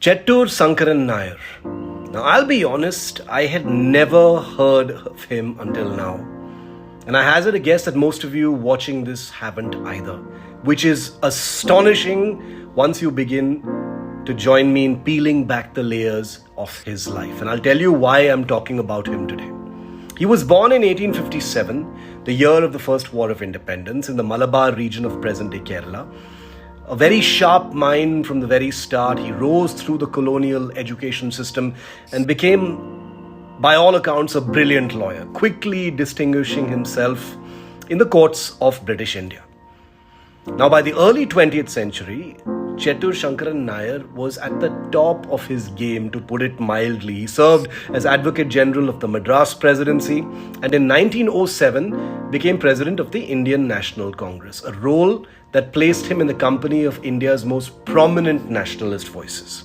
Chettur Sankaran Nair. Now, I'll be honest, I had never heard of him until now. And I hazard a guess that most of you watching this haven't either, which is astonishing once you begin to join me in peeling back the layers of his life. And I'll tell you why I'm talking about him today. He was born in 1857, the year of the First War of Independence, in the Malabar region of present-day Kerala. A very sharp mind from the very start, he rose through the colonial education system and became, by all accounts, a brilliant lawyer, quickly distinguishing himself in the courts of British India. Now, by the early 20th century, Chettur Sankaran Nair was at the top of his game, to put it mildly. He served as Advocate General of the Madras Presidency and in 1907 became President of the Indian National Congress, a role that placed him in the company of India's most prominent nationalist voices.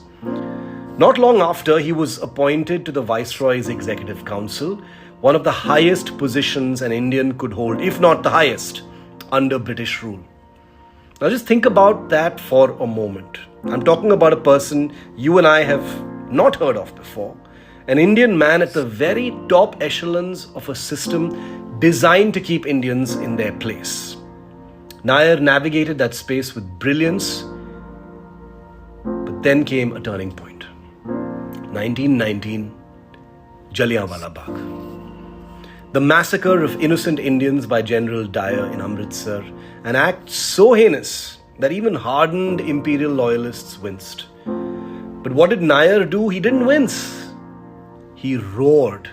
Not long after, he was appointed to the Viceroy's Executive Council, one of the highest positions an Indian could hold, if not the highest, under British rule. Now just think about that for a moment. I'm talking about a person you and I have not heard of before, an Indian man at the very top echelons of a system designed to keep Indians in their place. Nair navigated that space with brilliance, but then came a turning point. 1919, Jallianwala Bagh. The massacre of innocent Indians by General Dyer in Amritsar, an act so heinous that even hardened imperial loyalists winced. But what did Nair do? He didn't wince. He roared,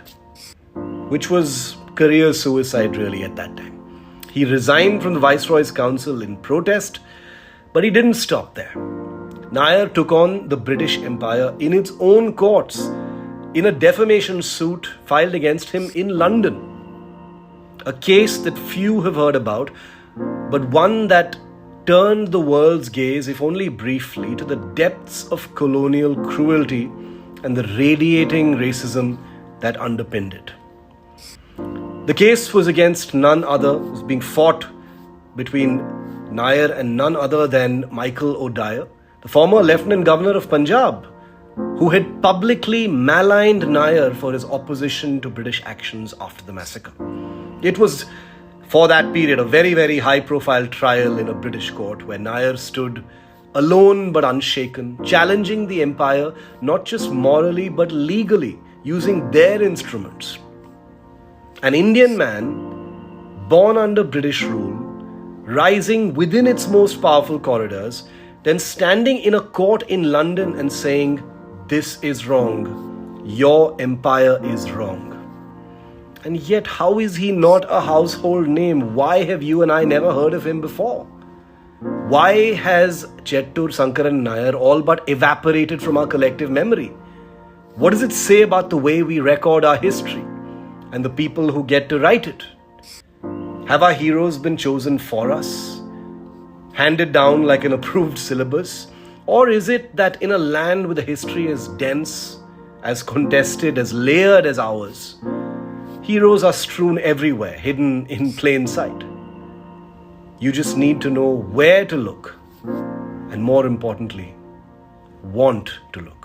which was career suicide really at that time. He resigned from the Viceroy's Council in protest, but he didn't stop there. Nair took on the British Empire in its own courts in a defamation suit filed against him in London. A case that few have heard about, but one that turned the world's gaze, if only briefly, to the depths of colonial cruelty and the radiating racism that underpinned it. The case was against none other, was being fought between Nair and none other than Michael O'Dyer, the former Lieutenant Governor of Punjab, who had publicly maligned Nair for his opposition to British actions after the massacre. It was, for that period, a very, very high-profile trial in a British court where Nair stood alone but unshaken, challenging the empire not just morally but legally, using their instruments. An Indian man, born under British rule, rising within its most powerful corridors, then standing in a court in London and saying, "This is wrong. Your empire is wrong." And yet, how is he not a household name? Why have you and I never heard of him before? Why has Chettur Sankaran Nair all but evaporated from our collective memory? What does it say about the way we record our history and the people who get to write it? Have our heroes been chosen for us, handed down like an approved syllabus? Or is it that in a land with a history as dense, as contested, as layered as ours, heroes are strewn everywhere, hidden in plain sight? You just need to know where to look, and more importantly, want to look.